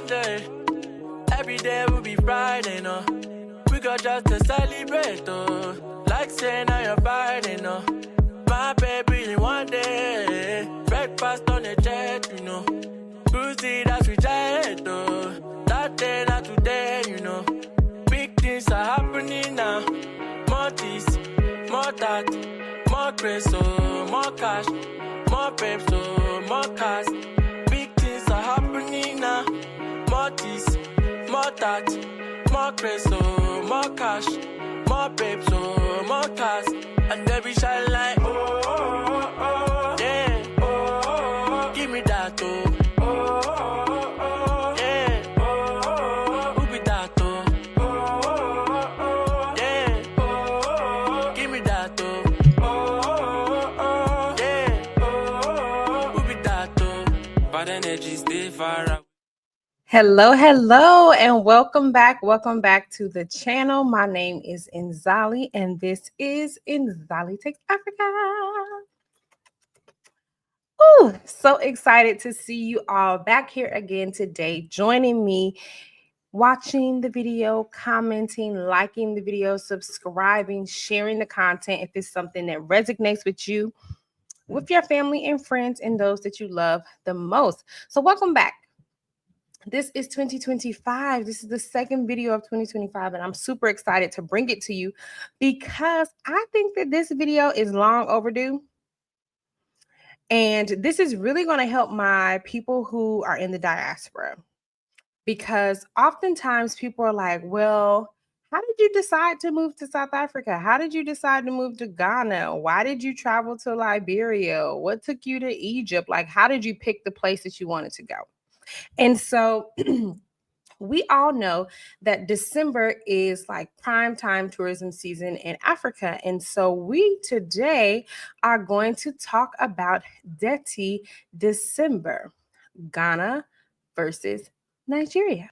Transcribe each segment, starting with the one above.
day. Every day will be Friday, no. We got just to celebrate, oh. Like saying on your body, no. My baby in one day. Breakfast on the jet, you know. Cruising as we jet, oh. That day, not today, you know. Big things are happening now. More this, more that, more grace, oh. More cash, more babes, oh. More cars. Big things are happening now. More this, more that, more grace, oh. More cash, more babes, oh. More cars. And every shine like, oh, oh, oh, oh. Yeah, oh, oh, oh. Give me that, oh. Hello, and welcome back. Welcome back to the channel. My name is Nzali, and this is Nzali Takes Africa. Ooh, so excited to see you all back here again today, joining me, watching the video, commenting, liking the video, subscribing, sharing the content if it's something that resonates with you, with your family and friends, and those that you love the most. So welcome back. This is 2025. This is the second video of 2025, and I'm super excited to bring it to you because I think that this video is long overdue. And this is really going to help my people who are in the diaspora, because oftentimes people are like, well, how did you decide to move to South Africa? How did you decide to move to Ghana? Why did you travel to Liberia? What took you to Egypt? Like, how did you pick the place that you wanted to go? And so we all know that December is like prime time tourism season in Africa. And so we today are going to talk about Detty December, Ghana versus Nigeria.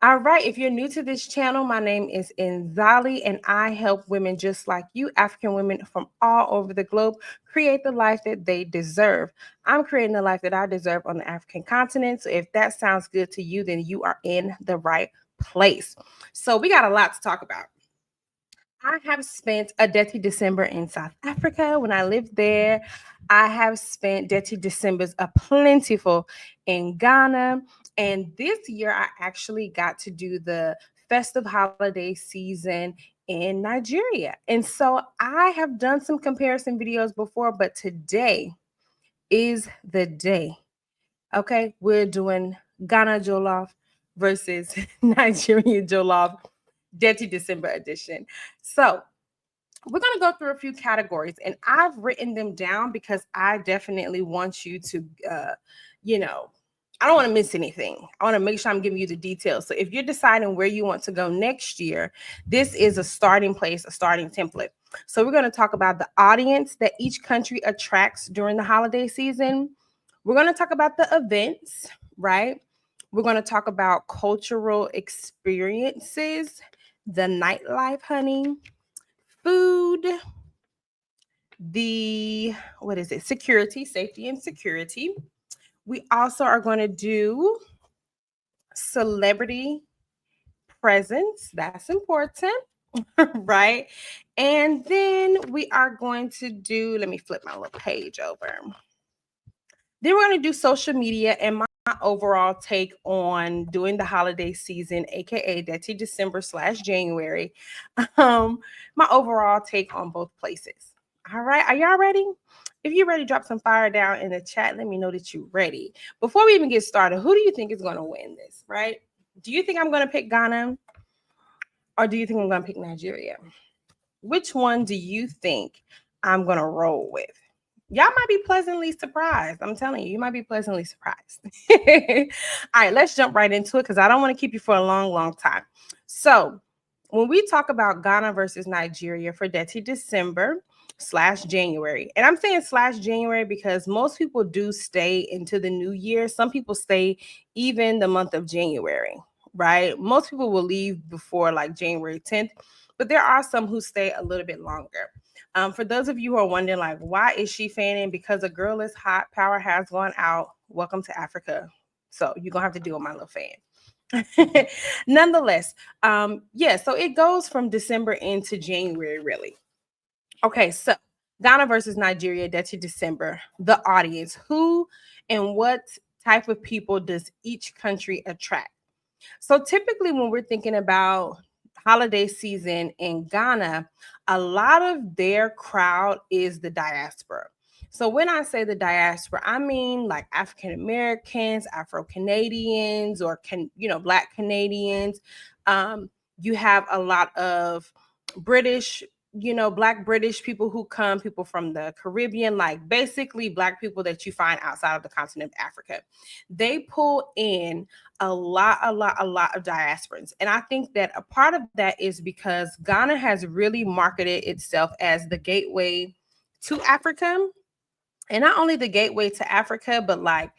All right, if you're new to this channel, my name is Nzali, and I help women just like you, African women from all over the globe, create the life that they deserve. I'm creating the life that I deserve on the African continent. So if that sounds good to you, then you are in the right place. So we got a lot to talk about. I have spent a Detty December in South Africa when I lived there. I have spent Detty Decembers a plentiful in Ghana. And this year, I actually got to do the festive holiday season in Nigeria. And so I have done some comparison videos before, but today is the day. Okay, we're doing Ghana Jollof versus Nigeria Jollof, Detty December edition. So we're going to go through a few categories, and I've written them down because I definitely want you to, I don't want to miss anything. I want to make sure I'm giving you the details. So if you're deciding where you want to go next year, this is a starting place, a starting template. So we're going to talk about the audience that each country attracts during the holiday season. We're going to talk about the events, right? We're going to talk about cultural experiences, the nightlife, honey, food, security, safety and security. We also are going to do celebrity presence. That's important, right? And then we are going to do, let me flip my little page over. Then we're going to do social media and my overall take on doing the holiday season, aka Detty December / January. My overall take on both places. All right, are y'all ready? If you're ready, drop some fire down in the chat. Let me know that you're ready. Before we even get started, who do you think is going to win this, right? Do you think I'm going to pick Ghana, or do you think I'm going to pick Nigeria? Which one do you think I'm going to roll with? Y'all might be pleasantly surprised. I'm telling you, you might be pleasantly surprised. All right, let's jump right into it because I don't want to keep you for a long time. So when we talk about Ghana versus Nigeria for Detty December / January, and I'm saying / January because most people do stay into the new year. Some people stay even the month of January, right? Most people will leave before like January 10th, but there are some who stay a little bit longer. For those of you who are wondering, like, why is she fanning? Because a girl is hot, power has gone out. Welcome to Africa. So you're gonna have to deal with my little fan. Nonetheless, yeah, so it goes from December into January, really. Okay, so Ghana versus Nigeria, Detty December. The audience. Who and what type of people does each country attract? So typically, when we're thinking about holiday season in Ghana, a lot of their crowd is the diaspora. So when I say the diaspora, I mean like African Americans, Afro Canadians, or Black Canadians. Um, you have a lot of British, Black British people who come, people from the Caribbean, like basically Black people that you find outside of the continent of Africa. They pull in a lot of diasporans. And I think that a part of that is because Ghana has really marketed itself as the gateway to Africa. And not only the gateway to Africa, but like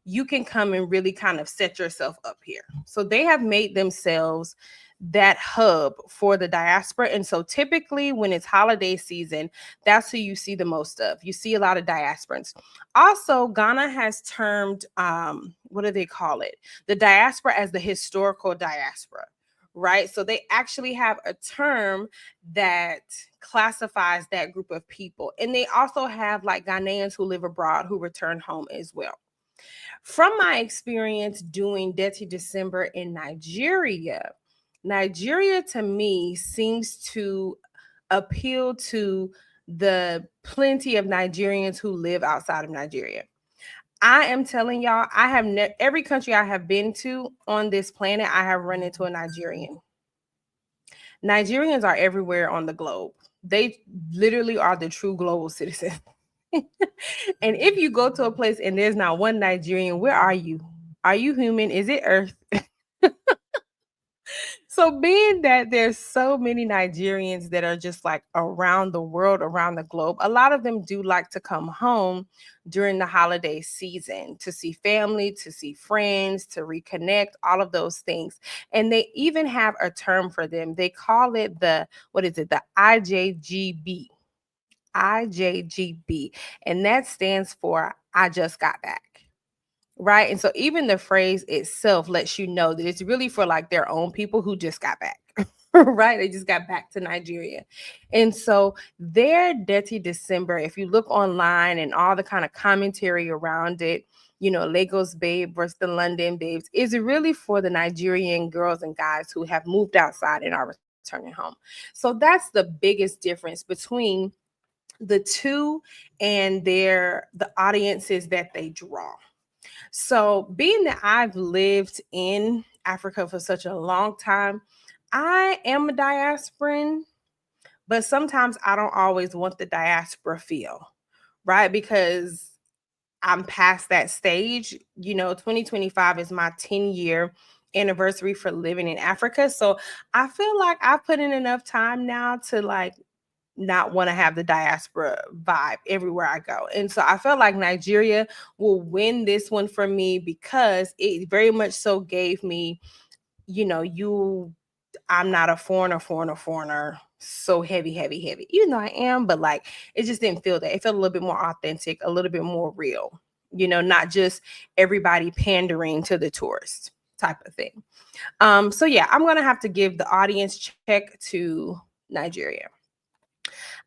you can come and really kind of set yourself up here. So they have made themselves that hub for the diaspora. And so typically when it's holiday season, that's who you see the most of. You see a lot of diasporans. Also, Ghana has termed, what do they call it? The diaspora as the historical diaspora, right? So they actually have a term that classifies that group of people. And they also have like Ghanaians who live abroad who return home as well. From my experience doing Detty December in Nigeria, Nigeria to me seems to appeal to the plenty of Nigerians who live outside of Nigeria. I am telling y'all, I have every country I have been to on this planet, I have run into a Nigerian. Nigerians are everywhere on the globe. They literally are the true global citizen. And if you go to a place and there's not one Nigerian, where are you? Are you human? Is it Earth? So being that there's so many Nigerians that are just like around the world, around the globe, a lot of them do like to come home during the holiday season to see family, to see friends, to reconnect, all of those things. And they even have a term for them. They call it the, what is it? The IJGB. IJGB. And that stands for I just got back. Right. And so even the phrase itself lets you know that it's really for like their own people who just got back. Right. They just got back to Nigeria. And so their Detty December, if you look online and all the kind of commentary around it, Lagos Babe versus the London Babes, is really for the Nigerian girls and guys who have moved outside and are returning home. So that's the biggest difference between the two and the audiences that they draw. So, being that I've lived in Africa for such a long time, I am a diasporan, but sometimes I don't always want the diaspora feel, right? Because I'm past that stage. 2025 is my 10-year anniversary for living in Africa. So, I feel like I've put in enough time now to like not want to have the diaspora vibe everywhere I go. And so I felt like Nigeria will win this one for me because it very much so gave me, I'm not a foreigner, so heavy, heavy, heavy. Even though I am, but like it just didn't feel that. It felt a little bit more authentic, a little bit more real, not just everybody pandering to the tourists type of thing. So yeah, I'm gonna have to give the audience check to Nigeria.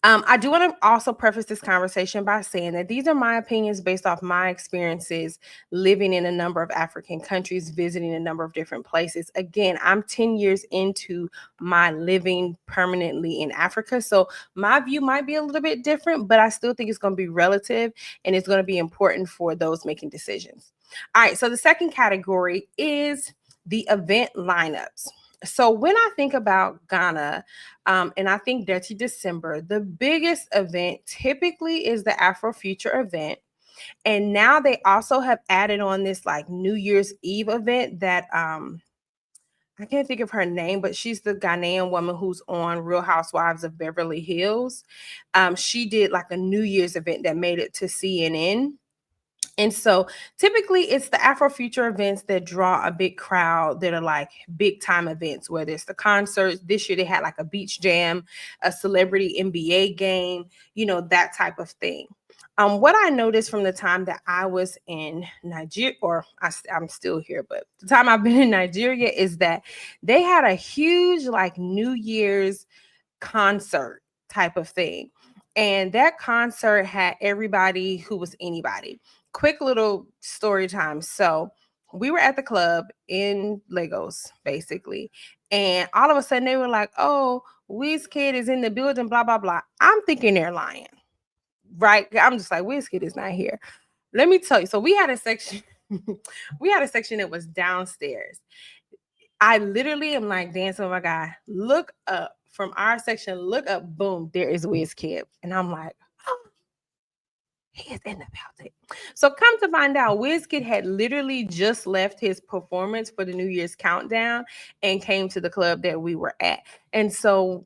I do want to also preface this conversation by saying that these are my opinions based off my experiences living in a number of African countries, visiting a number of different places. Again, I'm 10 years into my living permanently in Africa. So my view might be a little bit different, but I still think it's going to be relative and it's going to be important for those making decisions. All right. So the second category is the event lineups. So when I think about Ghana, and I think Detty December, the biggest event typically is the Afrofuture event. And now they also have added on this like New Year's Eve event that I can't think of her name, but she's the Ghanaian woman who's on Real Housewives of Beverly Hills. She did like a New Year's event that made it to CNN. And so typically it's the Afrofuture events that draw a big crowd that are like big time events, whether it's the concerts. This year they had like a beach jam, a celebrity NBA game, that type of thing. What I noticed from the time that I was in Nigeria, or I'm still here, but the time I've been in Nigeria, is that they had a huge like New Year's concert type of thing. And that concert had everybody who was anybody. Quick little story time. So we were at the club in Lagos, basically. And all of a sudden they were like, oh, Kid is in the building, blah, blah, blah. I'm thinking they're lying, right? I'm just like, Kid is not here. Let me tell you. So we had a section, we had a section that was downstairs. I literally am like dancing with my guy. Look up from our section, look up, boom, there is Kid. And I'm like, oh, he is in the building. So come to find out, Kid had literally just left his performance for the New Year's countdown and came to the club that we were at. And so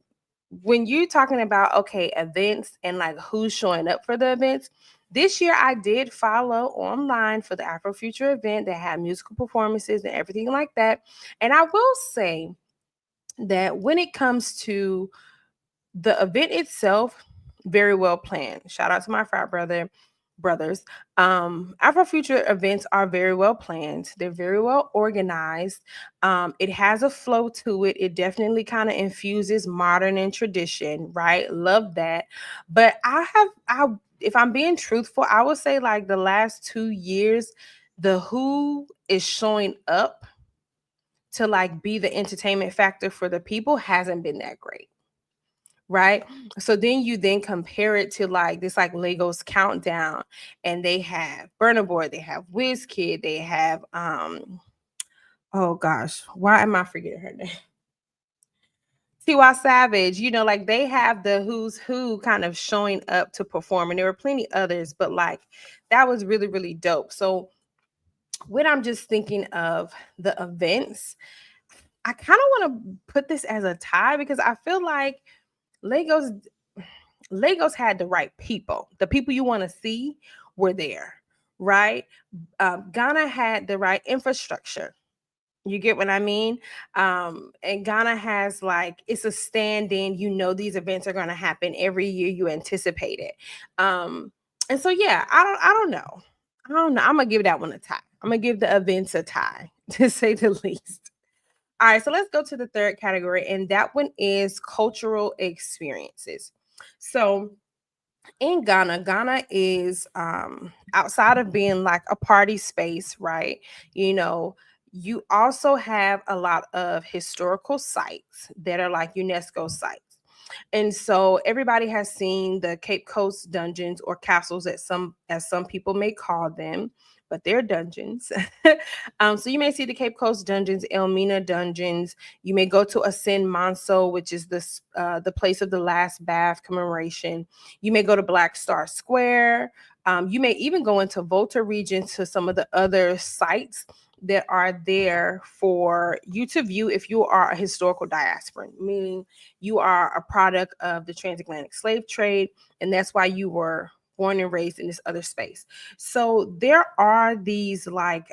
when you're talking about, okay, events and like who's showing up for the events, this year I did follow online for the Afrofuture event that had musical performances and everything like that. And I will say that when it comes to the event itself, very well planned. Shout out to my frat brothers. Afrofuture events are very well planned. They're very well organized. It has a flow to it. It definitely kind of infuses modern and tradition, right? Love that. But if I'm being truthful, I would say like the last 2 years, the who is showing up to like be the entertainment factor for the people hasn't been that great. Right. So then you then compare it to like this like Lagos countdown, and they have Burna Boy, they have Kid, they have oh gosh, why am I forgetting her name? Tiwa Savage, like they have the who's who kind of showing up to perform, and there were plenty others, but like that was really, really dope. So when I'm just thinking of the events, I kind of want to put this as a tie because I feel like Lagos had the right people. The people you want to see were there, right? Ghana had the right infrastructure. You get what I mean? And Ghana has like it's a stand-in. These events are going to happen every year. You anticipate it, and so yeah, I don't know. I'm gonna give that one a tie. I'm gonna give the events a tie, to say the least. All right, so let's go to the third category, and that one is cultural experiences. So in Ghana is outside of being like a party space, right? You also have a lot of historical sites that are like UNESCO sites. And so everybody has seen the Cape Coast dungeons or castles as some people may call them, but they're dungeons. So you may see the Cape Coast dungeons, Elmina dungeons. You may go to Asin Manso, which is the place of the last bath commemoration. You may go to Black Star Square. You may even go into Volta region to some of the other sites that are there for you to view if you are a historical diasporan, meaning you are a product of the transatlantic slave trade, and that's why you were born and raised in this other space. So there are these like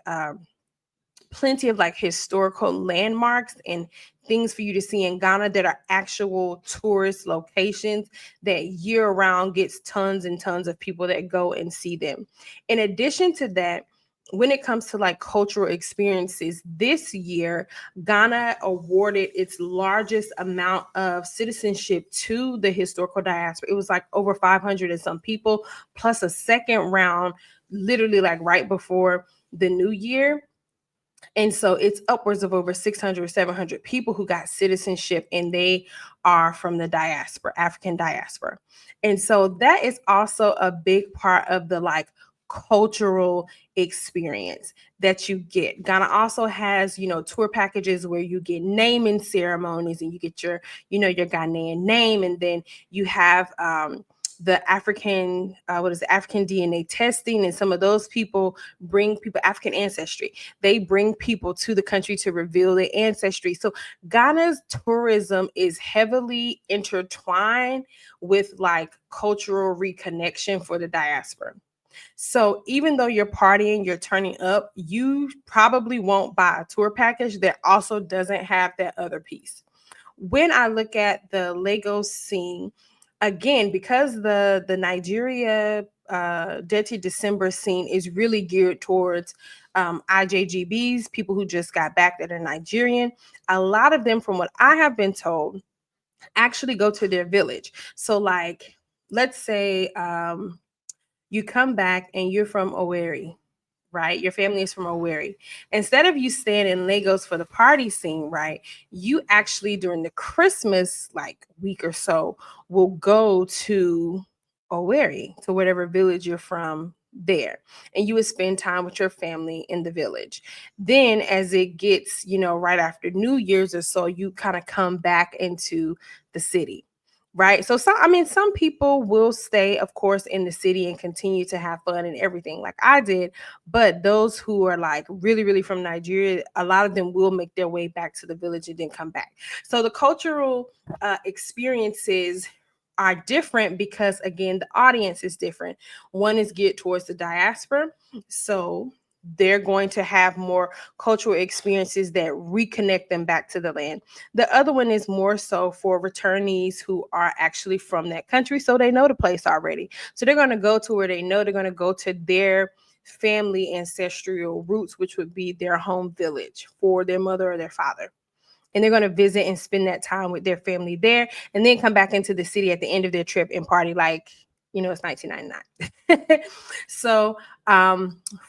plenty of like historical landmarks and things for you to see in Ghana that are actual tourist locations that year round gets tons and tons of people that go and see them. In addition to that, when it comes to like cultural experiences, this year, Ghana awarded its largest amount of citizenship to the historical diaspora. It was like over 500 and some people, plus a second round, literally like right before the new year. And so it's upwards of over 600, 700 people who got citizenship, and they are from the diaspora, African diaspora. And so that is also a big part of the like cultural experience that you get. Ghana also has, tour packages where you get naming ceremonies and you get your Ghanaian name. And then you have, the African, African DNA testing, and some of those people bring people, African ancestry. They bring people to the country to reveal their ancestry. So Ghana's tourism is heavily intertwined with like cultural reconnection for the diaspora. So even though you're partying, you're turning up, you probably won't buy a tour package that also doesn't have that other piece. When I look at the Lagos scene, again, because the Nigeria Detty December scene is really geared towards IJGBs, people who just got back that are Nigerian. A lot of them, from what I have been told, actually go to their village. So, like, let's say you come back and you're from Owerri, right? Your family is from Owerri. Instead of you staying in Lagos for the party scene, right? You actually, during the Christmas like week or so, will go to Owerri, to whatever village you're from there. And you would spend time with your family in the village. Then as it gets, right after New Year's or so, you kind of come back into the city. Right. So some people will stay, of course, in the city and continue to have fun and everything like I did. But those who are like really, really from Nigeria, a lot of them will make their way back to the village and then come back. So the cultural experiences are different because, again, the audience is different. One is geared towards the diaspora. So they're going to have more cultural experiences that reconnect them back to the land. The other one is more so for returnees who are actually from that country, so they know the place already. So they're going to go to where they know, they're going to go to their family ancestral roots, which would be their home village for their mother or their father. And they're going to visit and spend that time with their family there, and then come back into the city at the end of their trip and party like, it's 1999. So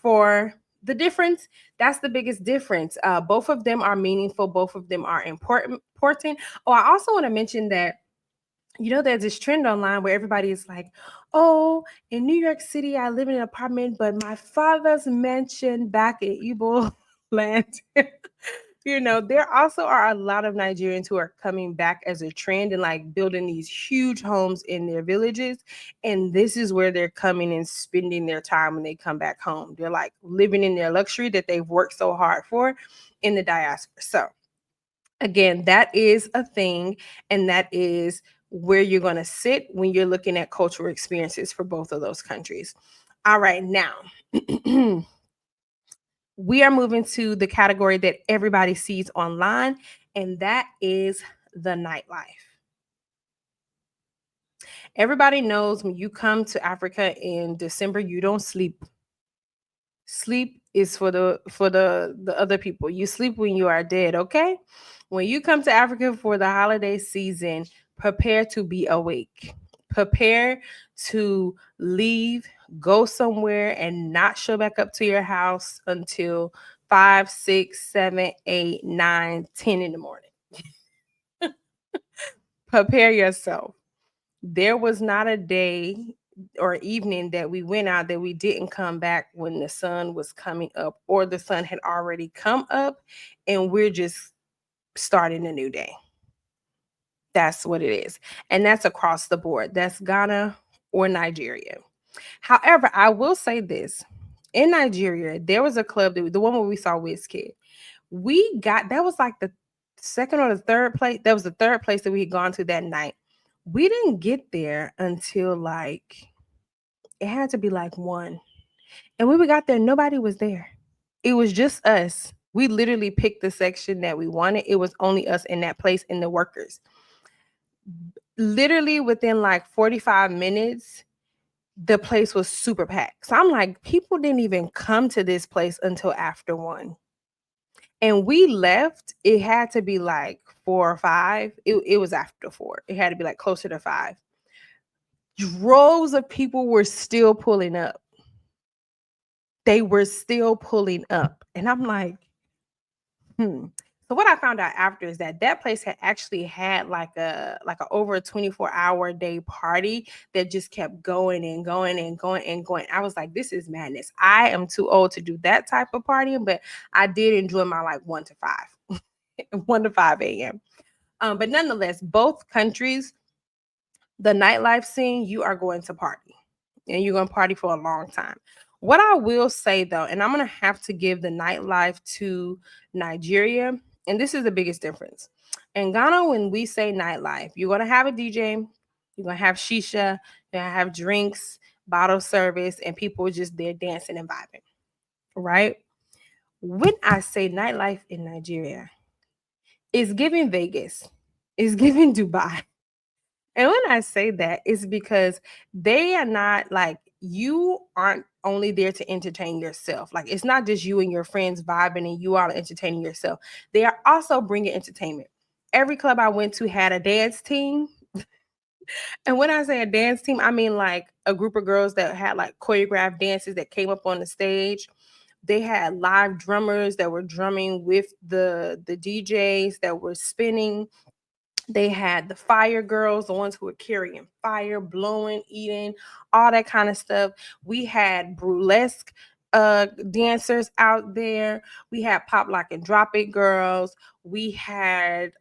for the difference, that's the biggest difference. Both of them are meaningful. Both of them are important. Oh, I also want to mention that, there's this trend online where everybody is like, oh, in New York City, I live in an apartment, but my father's mansion back in Igbo land. There also are a lot of Nigerians who are coming back as a trend and like building these huge homes in their villages. And this is where they're coming and spending their time when they come back home. They're like living in their luxury that they've worked so hard for in the diaspora. So, again, that is a thing. And that is where you're going to sit when you're looking at cultural experiences for both of those countries. All right, now. We are moving to the category that everybody sees online, and that is the nightlife. Everybody knows when you come to Africa in December, you don't sleep. Sleep is for the other people. You sleep when you are dead, okay? When you come to Africa for the holiday season, prepare to be awake. Prepare to leave, go somewhere, and not show back up to your house until 5, 6, 7, 8, 9, 10 in the morning. Prepare yourself. There was not a day or evening that we went out that we didn't come back when the sun was coming up, or the sun had already come up and we're just starting a new day. That's what it is. And that's across the board. That's Ghana or Nigeria. However, I will say this. In Nigeria, there was a club, the one where we saw Wizkid. That was like the second or the third place. That was the third place that we had gone to that night. We didn't get there until like, it had to be like 1. And when we got there, nobody was there. It was just us. We literally picked the section that we wanted. It was only us in that place and the workers. Literally within like 45 minutes, the place was super packed. So I'm like, people didn't even come to this place until after 1. And we left, it had to be like 4 or 5. It was after 4. It had to be like closer to 5. Droves of people were still pulling up. They were still pulling up. And I'm like, So what I found out after is that place had actually had like a over a 24-hour day party that just kept going and going and going and going. I was like, this is madness. I am too old to do that type of partying, but I did enjoy my like 1 to 5, 1 to 5 a.m. But nonetheless, both countries, the nightlife scene, you are going to party, and you're going to party for a long time. What I will say though, and I'm going to have to give the nightlife to Nigeria, and this is the biggest difference. In Ghana, when we say nightlife, you're going to have a DJ, you're going to have shisha, you're going to have drinks, bottle service, and people just there dancing and vibing, right? When I say nightlife in Nigeria, it's giving Vegas, it's giving Dubai. And when I say that, it's because they are not like, you aren't only there to entertain yourself. Like, it's not just you and your friends vibing and you all entertaining yourself. They are also bringing entertainment. Every club I went to had a dance team. And when I say a dance team, I mean like a group of girls that had like choreographed dances that came up on the stage. They had live drummers that were drumming with the DJs that were spinning. They had the fire girls, the ones who were carrying fire, blowing, eating, all that kind of stuff. We had burlesque dancers out there. We had pop lock and drop it girls. We had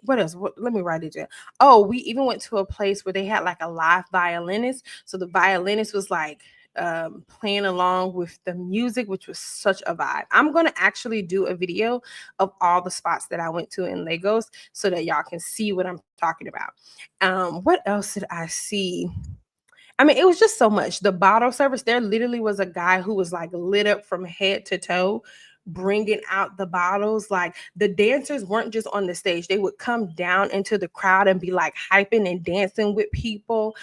what else? Let me write it down. Oh, we even went to a place where they had like a live violinist. So the violinist was like playing along with the music, which was such a vibe. I'm going to actually do a video of all the spots that I went to in Lagos so that y'all can see what I'm talking about. What else did I see? I mean, it was just so much. The bottle service, there literally was a guy who was like lit up from head to toe, bringing out the bottles. Like, the dancers weren't just on the stage, they would come down into the crowd and be like hyping and dancing with people.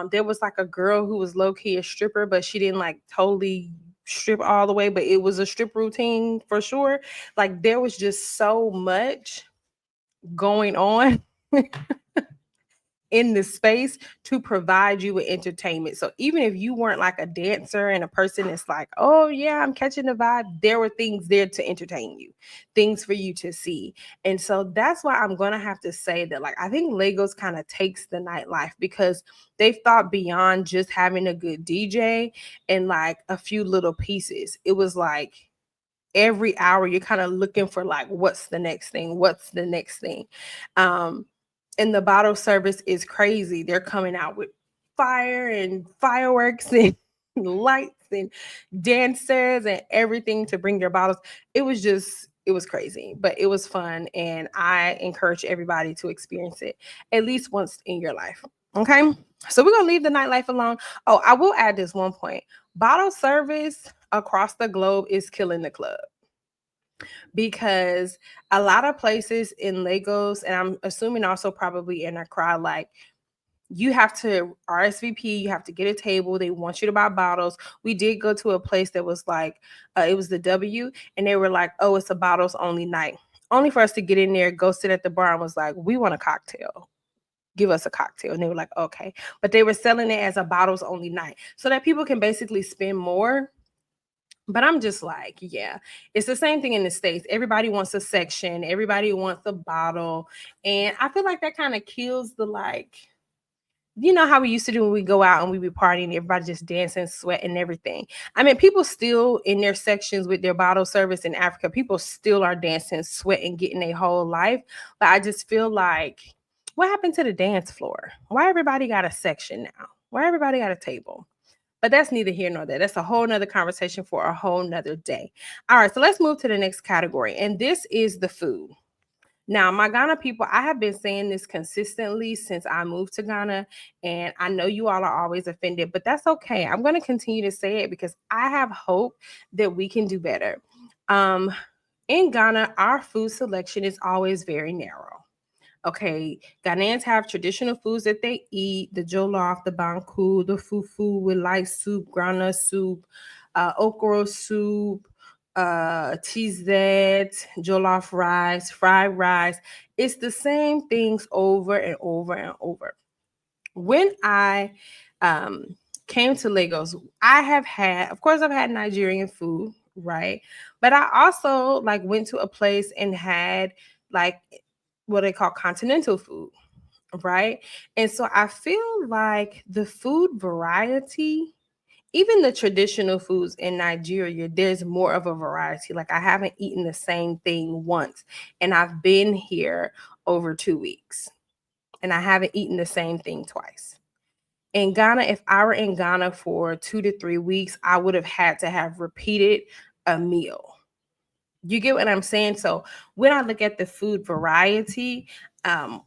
There was like a girl who was low key a stripper, but she didn't like totally strip all the way, but it was a strip routine for sure. Like, there was just so much going on in the space to provide you with entertainment. So even if you weren't like a dancer and a person that's like, oh yeah, I'm catching the vibe, there were things there to entertain you, things for you to see. And so that's why I'm going to have to say that, like, I think Lagos kind of takes the nightlife because they've thought beyond just having a good DJ and like a few little pieces. It was like every hour you're kind of looking for like, what's the next thing, what's the next thing. And the bottle service is crazy. They're coming out with fire and fireworks and lights and dancers and everything to bring your bottles. It was crazy, but it was fun, and I encourage everybody to experience it at least once in your life. Okay, so we're gonna leave the nightlife alone. Oh, I will add this one point: bottle service across the globe is killing the club, because a lot of places in Lagos, and I'm assuming also probably in Accra, like, you have to RSVP, you have to get a table. They want you to buy bottles. We did go to a place that was like, it was the W, and they were like, oh, it's a bottles only night. Only for us to get in there, go sit at the bar, and was like, we want a cocktail. Give us a cocktail. And they were like, okay. But they were selling it as a bottles only night so that people can basically spend more. But I'm just like, yeah, it's the same thing in the States. Everybody wants a section, everybody wants a bottle. And I feel like that kind of kills the, like, you know how we used to do when we go out and we be partying, everybody just dancing, sweating, everything. I mean, people still in their sections with their bottle service in Africa, people still are dancing, sweating, getting their whole life. But I just feel like, what happened to the dance floor? Why everybody got a section now? Why everybody got a table? But that's neither here nor there. That's a whole nother conversation for a whole nother day. All right, so let's move to the next category. And this is the food. Now, my Ghana people, I have been saying this consistently since I moved to Ghana. And I know you all are always offended, but that's okay. I'm going to continue to say it because I have hope that we can do better. Um, in Ghana, our food selection is always very narrow. Okay, Ghanaians have traditional foods that they eat: the jollof, the banku, the fufu with light soup, groundnut soup, okra soup, tizet, jollof rice, fried rice. It's the same things over and over and over. When I um, came to Lagos, I have had, of course, I've had Nigerian food, right? But I also like went to a place and had like what they call continental food, right? And so I feel like the food variety, even the traditional foods in Nigeria, there's more of a variety. Like, I haven't eaten the same thing once, and I've been here over 2 weeks, and I haven't eaten the same thing twice. In Ghana, if I were in Ghana for 2 to 3 weeks, I would have had to have repeated a meal. You get what I'm saying? So when I look at the food variety,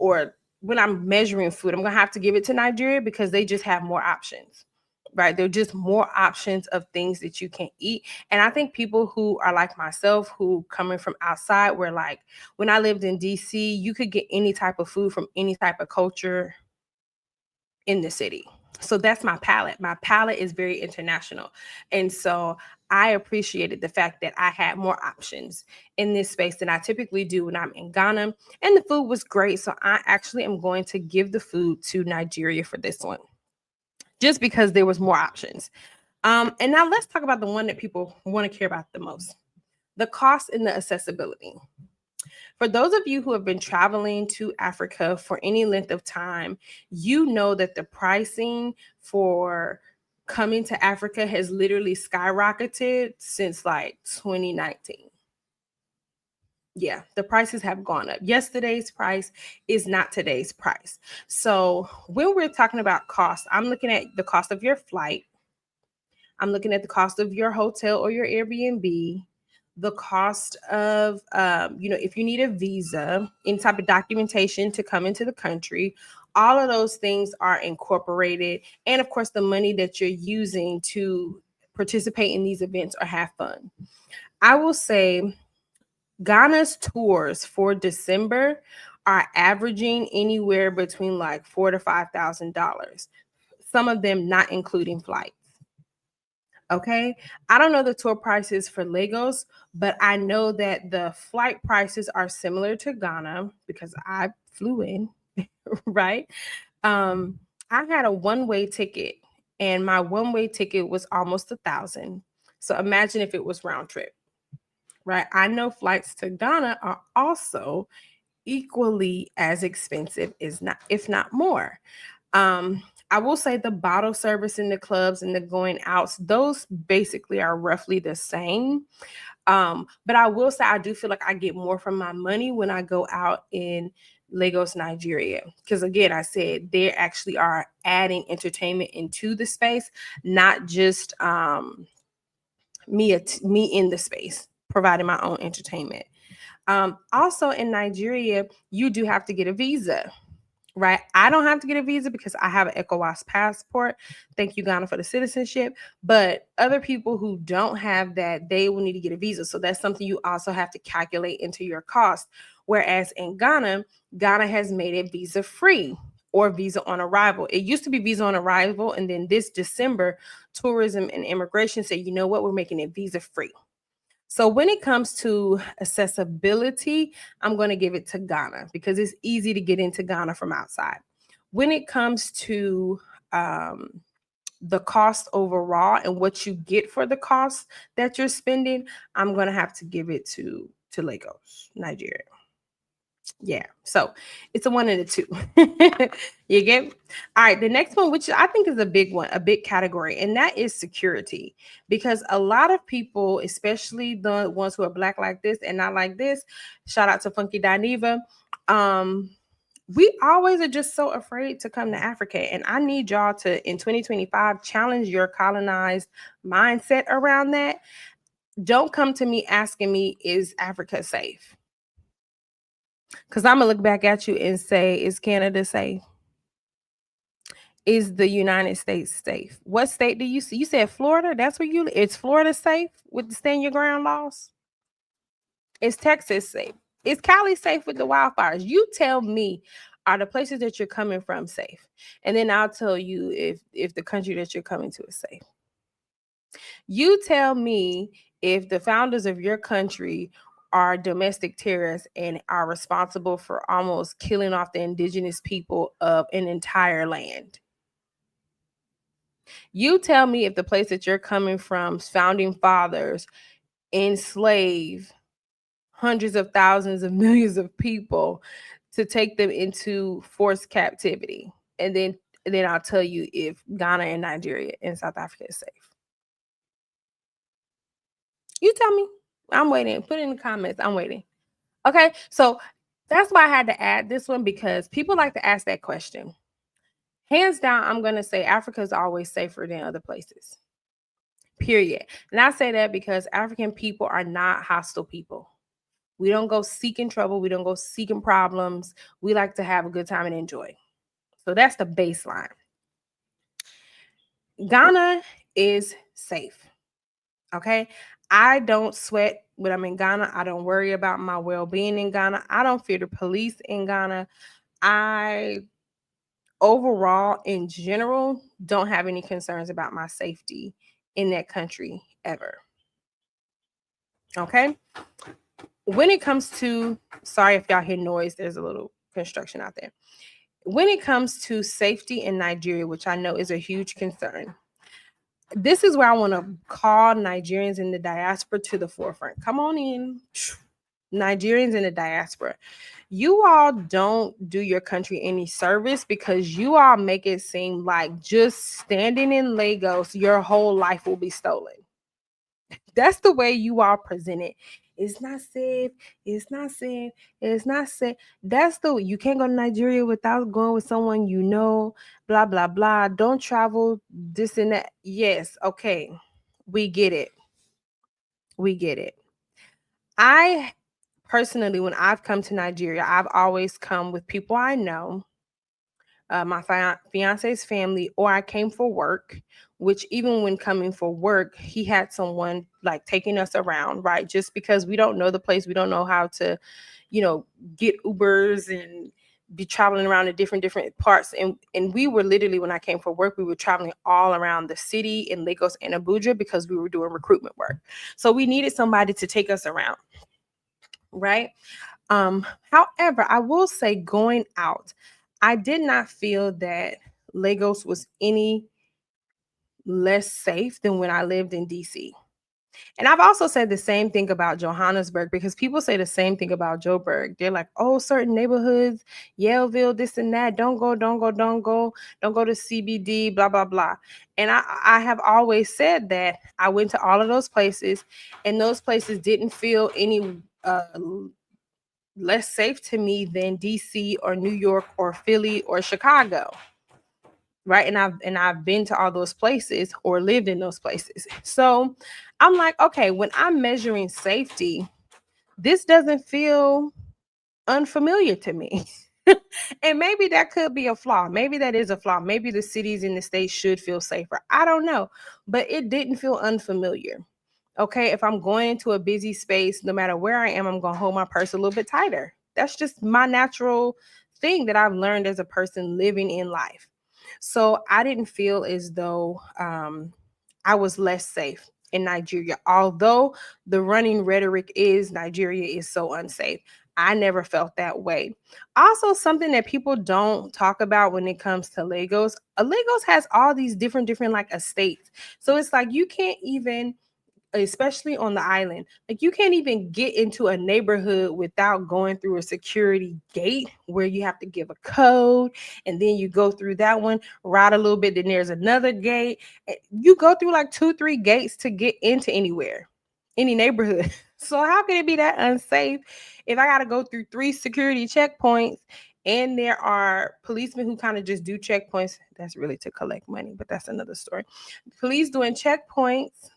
or when I'm measuring food, I'm gonna have to give it to Nigeria because they just have more options, right? There are just more options of things that you can eat. And I think people who are like myself, who coming from outside, where like when I lived in DC, you could get any type of food from any type of culture in the city. So that's my palette. My palette is very international. And so I appreciated the fact that I had more options in this space than I typically do when I'm in Ghana. And the food was great. So I actually am going to give the food to Nigeria for this one, just because there was more options. And now let's talk about the one that people want to care about the most: the cost and the accessibility. For those of you who have been traveling to Africa for any length of time, you know that the pricing for coming to Africa has literally skyrocketed since like 2019. Yeah, the prices have gone up. Yesterday's price is not today's price. So when we're talking about cost, I'm looking at the cost of your flight. I'm looking at the cost of your hotel or your Airbnb, the cost of, if you need a visa, any type of documentation to come into the country. All of those things are incorporated. And of course, the money that you're using to participate in these events or have fun. I will say Ghana's tours for December are averaging anywhere between like $4,000 to $5,000. Some of them not including flights. Okay. I don't know the tour prices for Lagos, but I know that the flight prices are similar to Ghana because I flew in, right? Um, I had a one-way ticket, and my one-way ticket was almost 1,000. So imagine if it was round trip, right? I know flights to Ghana are also equally as expensive, is not, if not more. I will say the bottle service in the clubs and the going outs, those basically are roughly the same. But I will say I do feel like I get more from my money when I go out in Lagos, Nigeria. Because again, I said they actually are adding entertainment into the space, not just me in the space, providing my own entertainment. Also in Nigeria, you do have to get a visa, right? I don't have to get a visa because I have an ECOWAS passport. Thank you, Ghana, for the citizenship. But other people who don't have that, they will need to get a visa. So that's something you also have to calculate into your cost. Whereas in Ghana, Ghana has made it visa free or visa on arrival. It used to be visa on arrival. And then this December, tourism and immigration said, you know what, we're making it visa free. So when it comes to accessibility, I'm going to give it to Ghana because it's easy to get into Ghana from outside. When it comes to the cost overall and what you get for the cost that you're spending, I'm going to have to give it to Lagos, Nigeria. Yeah, so it's a one and a two. You get? All right, the next one, which I think is a big one, a big category, and that is security. Because a lot of people, especially the ones who are Black like this and not like this, shout out to Funky Dineva, we always are just so afraid to come to Africa. And I need y'all to, in 2025, challenge your colonized mindset around that. Don't come to me asking me, is Africa safe? Because I'm going to look back at you and say, is Canada safe? Is the United States safe? What state do you see? You said Florida? That's where you live. Is Florida safe with the stand your ground laws? Is Texas safe? Is Cali safe with the wildfires? You tell me, are the places that you're coming from safe? And then I'll tell you if the country that you're coming to is safe. You tell me if the founders of your country are domestic terrorists and are responsible for almost killing off the indigenous people of an entire land. You tell me if the place that you're coming from's founding fathers enslave hundreds of thousands of millions of people to take them into forced captivity. And then I'll tell you if Ghana and Nigeria and South Africa is safe. You tell me. I'm waiting. Put it in the comments. I'm waiting. Okay. So that's why I had to add this one, because people like to ask that question. Hands down, I'm going to say Africa is always safer than other places. Period. And I say that because African people are not hostile people. We don't go seeking trouble. We don't go seeking problems. We like to have a good time and enjoy. So that's the baseline. Ghana is safe. Okay. I don't sweat when I'm in Ghana. I don't worry about my well-being in Ghana. I don't fear the police in Ghana. I overall, in general, don't have any concerns about my safety in that country ever. Okay. When it comes to, sorry if y'all hear noise, there's a little construction out there. When it comes to safety in Nigeria, which I know is a huge concern, this is where I want to call Nigerians in the diaspora to the forefront. Come on in. Nigerians in the diaspora, you all don't do your country any service because you all make it seem like just standing in Lagos, your whole life will be stolen. That's the way you all present it. It's not safe. It's not safe. It's not safe. That's the, you can't go to Nigeria without going with someone you know, blah, blah, blah. Don't travel, this and that. Yes, okay. We get it. We get it. I personally, when I've come to Nigeria, I've always come with people I know, my fiance's family, or I came for work, which even when coming for work, he had someone like taking us around, right? Just because we don't know the place, we don't know how to, get Ubers and be traveling around to different parts. And we were literally, when I came for work, we were traveling all around the city in Lagos and Abuja because we were doing recruitment work. So we needed somebody to take us around, right? However, I will say going out, I did not feel that Lagos was any less safe than when I lived in DC. And I've also said the same thing about Johannesburg because people say the same thing about Joburg. They're like, oh, certain neighborhoods, Yaleville, this and that, don't go to CBD, blah, blah, blah. And I have always said that I went to all of those places and those places didn't feel any less safe to me than DC or New York or Philly or Chicago. Right. And I've been to all those places or lived in those places. So I'm like, okay, when I'm measuring safety, this doesn't feel unfamiliar to me. And maybe that could be a flaw. Maybe that is a flaw. Maybe the cities in the state should feel safer. I don't know. But it didn't feel unfamiliar. Okay, if I'm going into a busy space, no matter where I am, I'm going to hold my purse a little bit tighter. That's just my natural thing that I've learned as a person living in life. So I didn't feel as though I was less safe in Nigeria, although the running rhetoric is Nigeria is so unsafe. I never felt that way. Also, something that people don't talk about when it comes to Lagos, Lagos has all these different like estates. So it's like you can't even, especially on the island, like you can't even get into a neighborhood without going through a security gate where you have to give a code and then you go through that one, ride a little bit, then there's another gate. You go through like 2-3 gates to get into anywhere, any neighborhood. So how can it be that unsafe if I got to go through 3 security checkpoints and there are policemen who kind of just do checkpoints? That's really to collect money, but that's another story. Police doing checkpoints,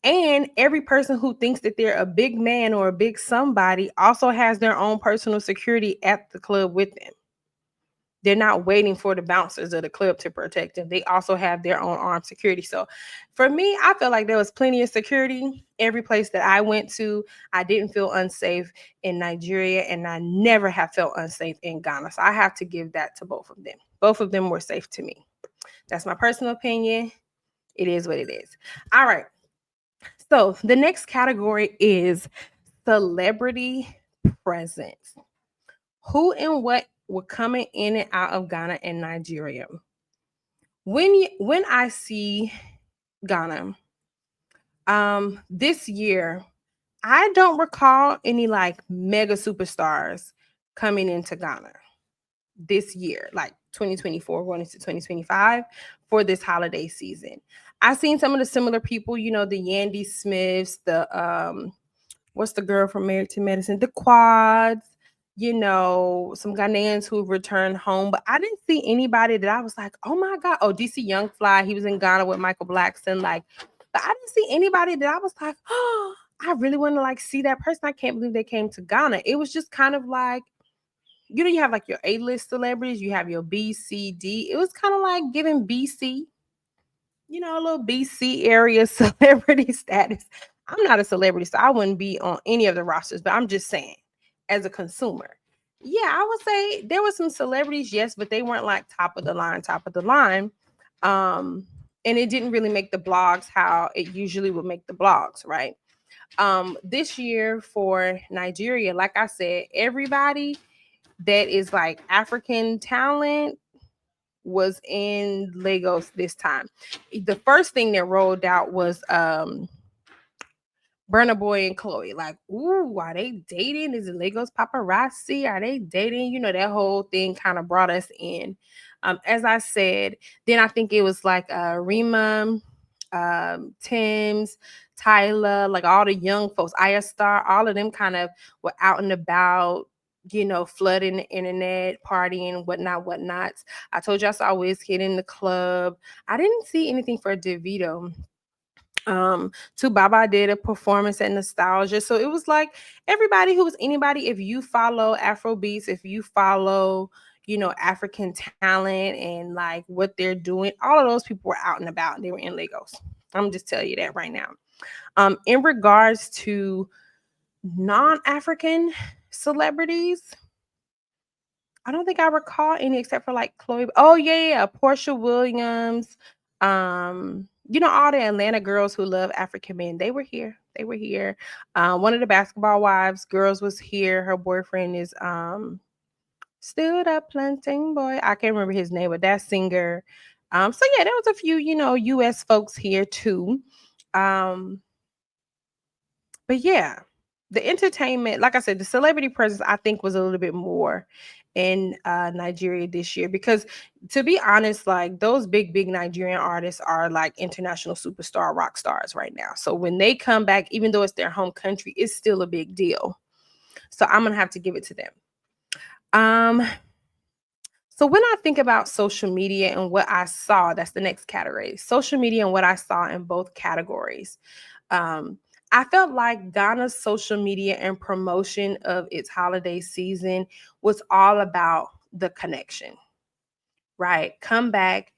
and every person who thinks that they're a big man or a big somebody also has their own personal security at the club with them. They're not waiting for the bouncers of the club to protect them. They also have their own armed security. So for me, I feel like there was plenty of security every place that I went to. I didn't feel unsafe in Nigeria, and I never have felt unsafe in Ghana. So I have to give that to both of them. Both of them were safe to me. That's my personal opinion. It is what it is. All right. So the next category is celebrity presence. Who and what were coming in and out of Ghana and Nigeria? When I see Ghana, this year, I don't recall any like mega superstars coming into Ghana this year, like 2024 going into 2025 for this holiday season. I've seen some of the similar people, the Yandy Smiths, the what's the girl from Married to Medicine, the Quads, some Ghanaians who returned home, but I didn't see anybody that I was like, oh my God. Oh, DC Young Fly, he was in Ghana with Michael Blackson, but I didn't see anybody that I was like, oh, I really want to like see that person. I can't believe they came to Ghana. It was just kind of like, you have like your A-list celebrities, you have your B, C, D. It was kind of like giving BC, a little BC area celebrity status. I'm not a celebrity, so I wouldn't be on any of the rosters, but I'm just saying, as a consumer, yeah, I would say there were some celebrities, yes, but they weren't like top of the line. And it didn't really make the blogs how it usually would make the blogs, right? This year for Nigeria, like I said, everybody that is like African talent was in Lagos this time. The first thing that rolled out was Burna Boy and Chloe. Like, ooh, are they dating? Is it Lagos paparazzi? Are they dating? You know, that whole thing kind of brought us in. As I said, then I think it was like Rima, Tim's, Tyler, like all the young folks, Aya Star, all of them kind of were out and about, you know, flooding the internet, partying, whatnots. I told you I saw Wizkid in the club. I didn't see anything for DeVito. To Baba did a performance at Nostalgia. So it was like everybody who was anybody, if you follow Afro beats, if you follow, you know, African talent and like what they're doing, all of those people were out and about. They were in Lagos. I'm just tell you that right now. In regards to non-African celebrities, I don't think I recall any except for like Chloe. Oh yeah, Portia Williams. You know, all the Atlanta girls who love African men. They were here. They were here. One of the basketball wives, girls was here. Her boyfriend is still that planting boy. I can't remember his name, but that singer. So yeah, there was a few, you know, US folks here too. Um, but yeah, the entertainment, like I said, the celebrity presence, I think, was a little bit more in Nigeria this year because, to be honest, like those big Nigerian artists are like international superstar rock stars right now. So when they come back, even though it's their home country, it's still a big deal. So I'm gonna have to give it to them. Um, so when I think about social media and what I saw, that's the next category. Social media and what I saw in both categories. Um, I felt like Ghana's social media and promotion of its holiday season was all about the connection, right? Come back,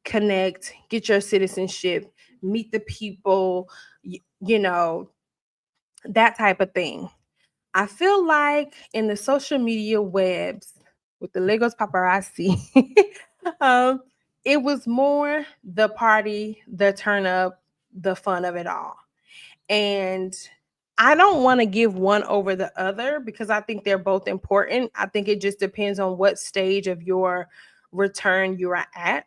connect, get your citizenship, meet the people, you know, that type of thing. I feel like in the social media webs with the Lagos paparazzi, um, it was more the party, the turn up, the fun of it all. And I don't want to give one over the other because I think they're both important. I think it just depends on what stage of your return you're at.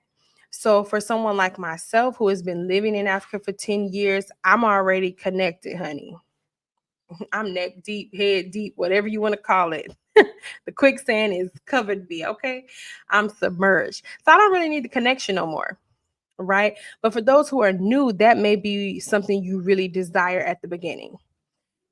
So for someone like myself who has been living in Africa for 10 years, I'm already connected, honey. I'm neck deep, head deep, whatever you want to call it. The quicksand is covered me, okay? I'm submerged. So I don't really need the connection no more, right? But for those who are new, that may be something you really desire at the beginning.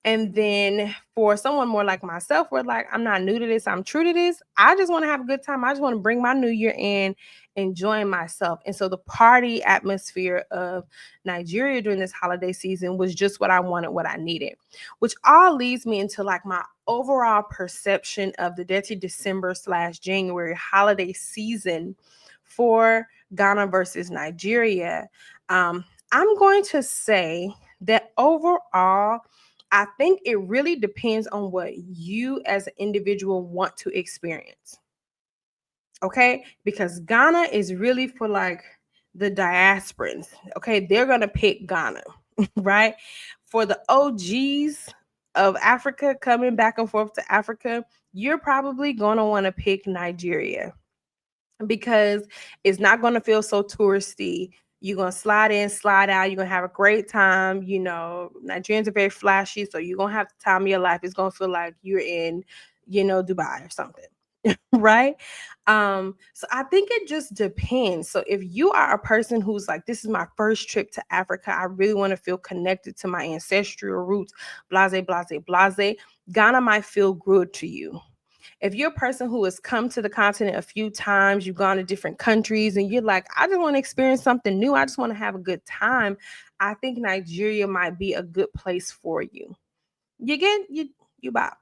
And then for someone more like myself, where like I'm not new to this, I'm true to this. I just want to have a good time. I just want to bring my new year in, enjoying myself. And so the party atmosphere of Nigeria during this holiday season was just what I wanted, what I needed. Which all leads me into like my overall perception of the Detty December / January holiday season for Ghana versus Nigeria. I'm going to say that overall, I think it really depends on what you as an individual want to experience. Okay? Because Ghana is really for like the diasporans. Okay? They're going to pick Ghana, right? For the OGs of Africa coming back and forth to Africa, you're probably going to want to pick Nigeria because it's not going to feel so touristy. You're going to slide in, slide out. You're going to have a great time. You know, Nigerians are very flashy. So you're going to have the time of your life. It's going to feel like you're in, you know, Dubai or something. Right. So I think it just depends. So if you are a person who's like, this is my first trip to Africa, I really want to feel connected to my ancestral roots, blase, Ghana might feel good to you. If you're a person who has come to the continent a few times, you've gone to different countries, and you're like, I just want to experience something new, I just want to have a good time, I think Nigeria might be a good place for you. You get you buy.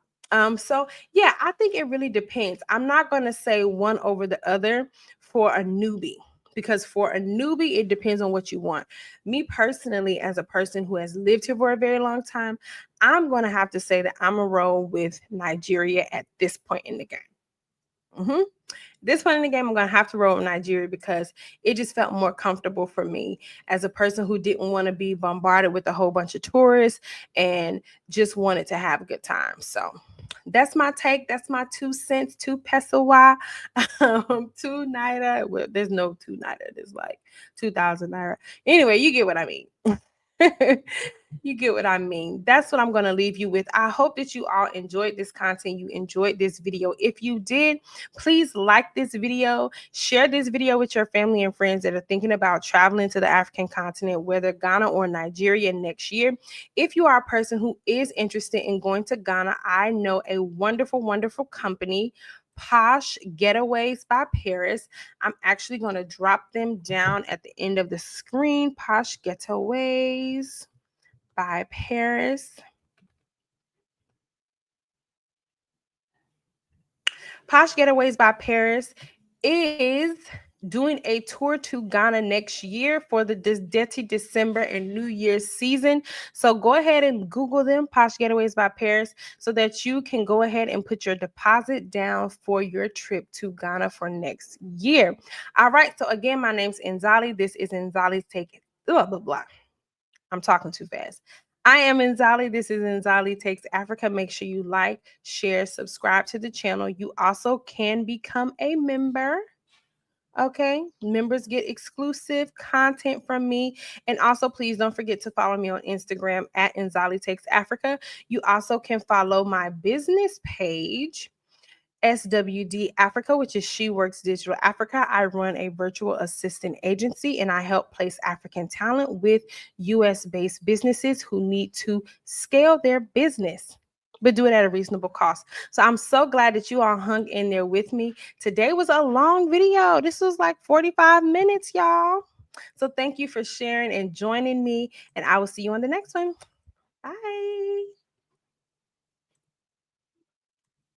So yeah, I think it really depends. I'm not gonna say one over the other for a newbie. Because for a newbie, it depends on what you want. Me personally, as a person who has lived here for a very long time, I'm going to have to say that I'm a roll with Nigeria at this point in the game. This point in the game, I'm going to have to roll with Nigeria because it just felt more comfortable for me as a person who didn't want to be bombarded with a whole bunch of tourists and just wanted to have a good time. So that's my take. That's my 2 cents, 2 peso, 2 naira. Well, there's no 2 naira. There's like 2,000 naira. Anyway, you get what I mean. You get what I mean. That's what I'm going to leave you with. I hope that you all enjoyed this content. You enjoyed this video. If you did, please like this video, share this video with your family and friends that are thinking about traveling to the African continent, whether Ghana or Nigeria next year. If you are a person who is interested in going to Ghana, I know a wonderful, wonderful company, Posh Getaways by Paris. I'm actually going to drop them down at the end of the screen. Posh Getaways by Paris. Posh Getaways by Paris is doing a tour to Ghana next year for the Detty December and New Year's season. So go ahead and Google them, Posh Getaways by Paris, so that you can go ahead and put your deposit down for your trip to Ghana for next year. All right. So again, my name's Nzali. This is Nzali's Take. Blah, blah, blah. I'm talking too fast. I am Nzali. This is Nzali Takes Africa. Make sure you like, share, subscribe to the channel. You also can become a member. Okay, members get exclusive content from me. And also, please don't forget to follow me on Instagram at Nzali Takes Africa. You also can follow my business page, SWD Africa, which is She Works Digital Africa. I run a virtual assistant agency and I help place African talent with US based businesses who need to scale their business, but do it at a reasonable cost. So I'm so glad that you all hung in there with me. Today was a long video. This was like 45 minutes, y'all. So thank you for sharing and joining me, and I will see you on the next one. Bye.